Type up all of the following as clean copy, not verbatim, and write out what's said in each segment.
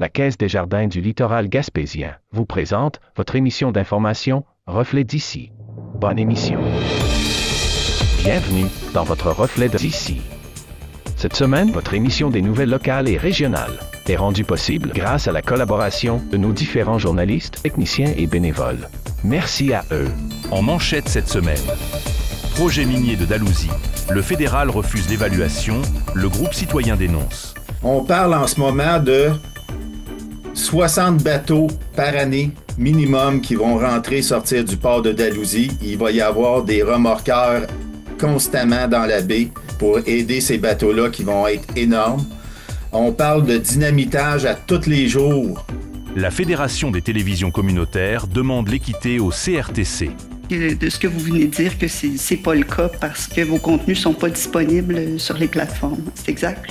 la Caisse des Jardins du littoral gaspésien vous présente votre émission d'information Reflet d'ici. Bonne émission. Bienvenue dans votre Reflet d'ici. Cette semaine, votre émission des nouvelles locales et régionales est rendue possible grâce à la collaboration de nos différents journalistes, techniciens et bénévoles. Merci à eux. En manchette cette semaine, projet minier de Dalhousie. Le fédéral refuse l'évaluation, le groupe citoyen dénonce. On parle en ce moment de 60 bateaux par année minimum qui vont rentrer, sortir du port de Dalhousie. Il va y avoir des remorqueurs constamment dans la baie pour aider ces bateaux-là qui vont être énormes. On parle de dynamitage à tous les jours. La Fédération des télévisions communautaires demande l'équité au CRTC. De ce que vous venez de dire, que c'est pas le cas parce que vos contenus sont pas disponibles sur les plateformes. C'est exact?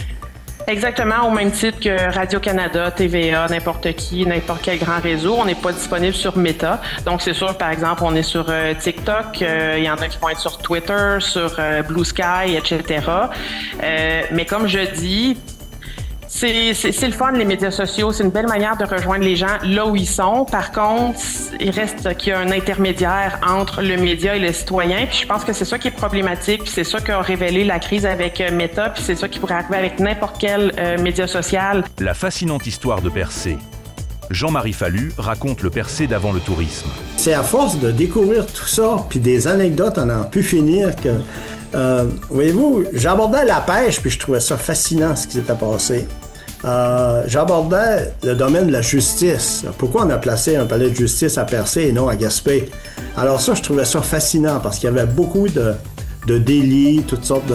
Exactement, au même titre que Radio-Canada, TVA, n'importe qui, n'importe quel grand réseau, on n'est pas disponible sur Meta. Donc, c'est sûr, par exemple, on est sur TikTok, il y en a qui vont être sur Twitter, sur Blue Sky, etc. Mais comme je dis, c'est le fun, les médias sociaux. C'est une belle manière de rejoindre les gens là où ils sont. Par contre, il reste qu'il y a un intermédiaire entre le média et le citoyen. Puis je pense que c'est ça qui est problématique. Puis c'est ça qu'a révélé la crise avec Meta. Puis c'est ça qui pourrait arriver avec n'importe quel média social. La fascinante histoire de Percé. Jean-Marie Fallu raconte le Percé d'avant le tourisme. C'est à force de découvrir tout ça, puis des anecdotes à n'en plus finir que... voyez-vous, j'abordais la pêche, puis je trouvais ça fascinant ce qui s'était passé. J'abordais le domaine de la justice. Pourquoi on a placé un palais de justice à Percé et non à Gaspé? Alors ça, je trouvais ça fascinant parce qu'il y avait beaucoup de délits, toutes sortes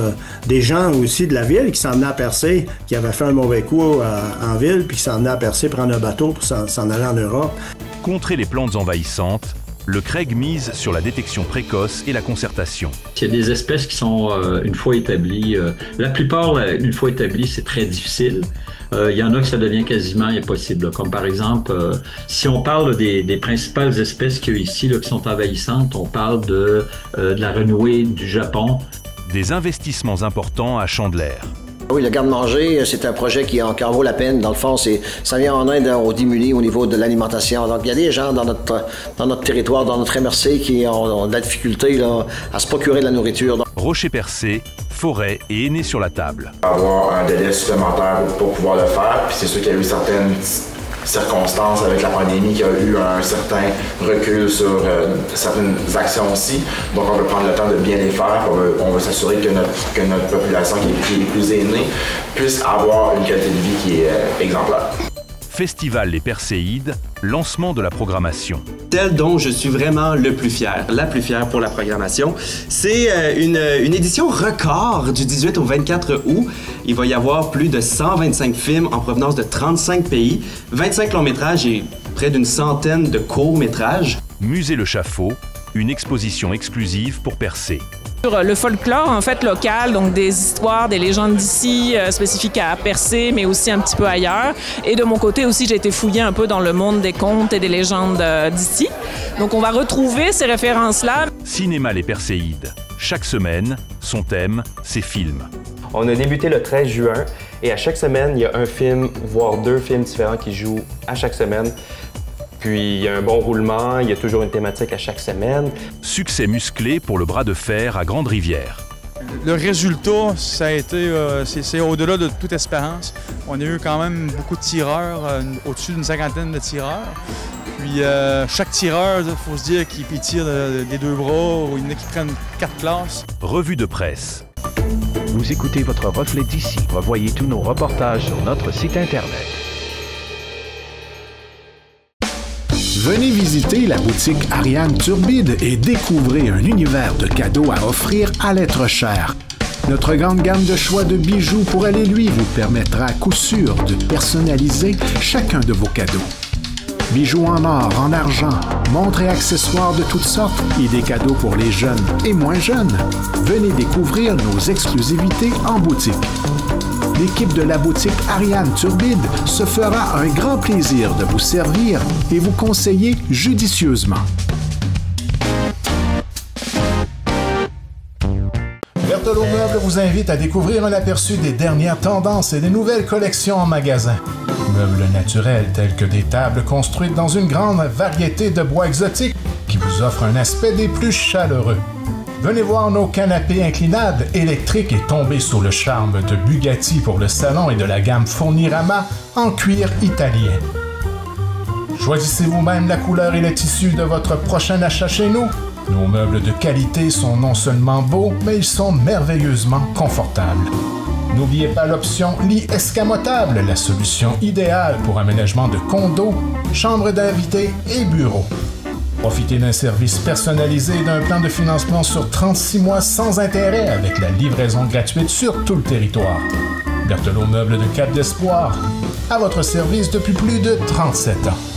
des gens aussi de la ville qui s'en venaient à Percé, qui avaient fait un mauvais coup en ville, puis qui s'en venaient à Percé prendre un bateau pour s'en aller en Europe. Contrer les plantes envahissantes, le CREG mise sur la détection précoce et la concertation. Il y a des espèces qui sont une fois établies. La plupart, une fois établies, c'est très difficile. Il y en a que ça devient quasiment impossible. Comme par exemple, si on parle des principales espèces qu'il y a ici là, qui sont envahissantes, on parle de la renouée du Japon. Des investissements importants à Chandeleur. Oui, le garde-manger, c'est un projet qui en vaut la peine. Dans le fond, ça vient en aide aux démunis au niveau de l'alimentation. Donc, il y a des gens dans notre territoire, dans notre MRC, qui ont de la difficulté là, à se procurer de la nourriture. Rocher-Percé, forêt et aînés sur la table. Avoir un délai supplémentaire pour pouvoir le faire. Puis c'est sûr qu'il y a eu certaines circonstances avec la pandémie qui a eu un certain recul sur certaines actions aussi. Donc on veut prendre le temps de bien les faire. On veut s'assurer que notre population qui est plus aînée puisse avoir une qualité de vie qui est exemplaire. Festival Les Perséides, lancement de la programmation. Celle dont je suis vraiment le plus fier, la plus fière pour la programmation, c'est une édition record du 18 au 24 août. Il va y avoir plus de 125 films en provenance de 35 pays, 25 longs-métrages et près d'une centaine de courts-métrages. Musée Le Chaffaut, une exposition exclusive pour Percé. Sur le folklore en fait local, donc des histoires, des légendes d'ici spécifiques à Percé, mais aussi un petit peu ailleurs. Et de mon côté aussi, j'ai été fouiller un peu dans le monde des contes et des légendes d'ici. Donc on va retrouver ces références-là. Cinéma Les Perséides. Chaque semaine, son thème, ses films. On a débuté le 13 juin et à chaque semaine, il y a un film, voire deux films différents qui jouent à chaque semaine. Puis il y a un bon roulement, il y a toujours une thématique à chaque semaine. Succès musclé pour le bras de fer à Grande-Rivière. Le résultat, ça a été, c'est au-delà de toute espérance. On a eu quand même beaucoup de tireurs, au-dessus d'une cinquantaine de tireurs. Puis chaque tireur, il faut se dire qu'il tire des deux bras, ou il y en a qui prennent 4 classes. Revue de presse. Vous écoutez votre Reflet d'ici. Revoyez tous nos reportages sur notre site Internet. Venez visiter la boutique Ariane Turbide et découvrez un univers de cadeaux à offrir à l'être cher. Notre grande gamme de choix de bijoux pour aller lui vous permettra à coup sûr de personnaliser chacun de vos cadeaux. Bijoux en or, en argent, montres et accessoires de toutes sortes et des cadeaux pour les jeunes et moins jeunes. Venez découvrir nos exclusivités en boutique. L'équipe de la boutique Ariane Turbide se fera un grand plaisir de vous servir et vous conseiller judicieusement. Berthelot Meubles vous invite à découvrir un aperçu des dernières tendances et des nouvelles collections en magasin. meubles naturels tels que des tables construites dans une grande variété de bois exotiques qui vous offrent un aspect des plus chaleureux. Venez voir nos canapés inclinables électriques et tomber sous le charme de Bugatti pour le salon et de la gamme Fournirama en cuir italien. Choisissez vous-même la couleur et le tissu de votre prochain achat chez nous. Nos meubles de qualité sont non seulement beaux, mais ils sont merveilleusement confortables. N'oubliez pas l'option lit escamotable, la solution idéale pour aménagement de condos, chambres d'invités et bureaux. Profitez d'un service personnalisé et d'un plan de financement sur 36 mois sans intérêt avec la livraison gratuite sur tout le territoire. Berthelot Meubles de Cap d'Espoir, à votre service depuis plus de 37 ans.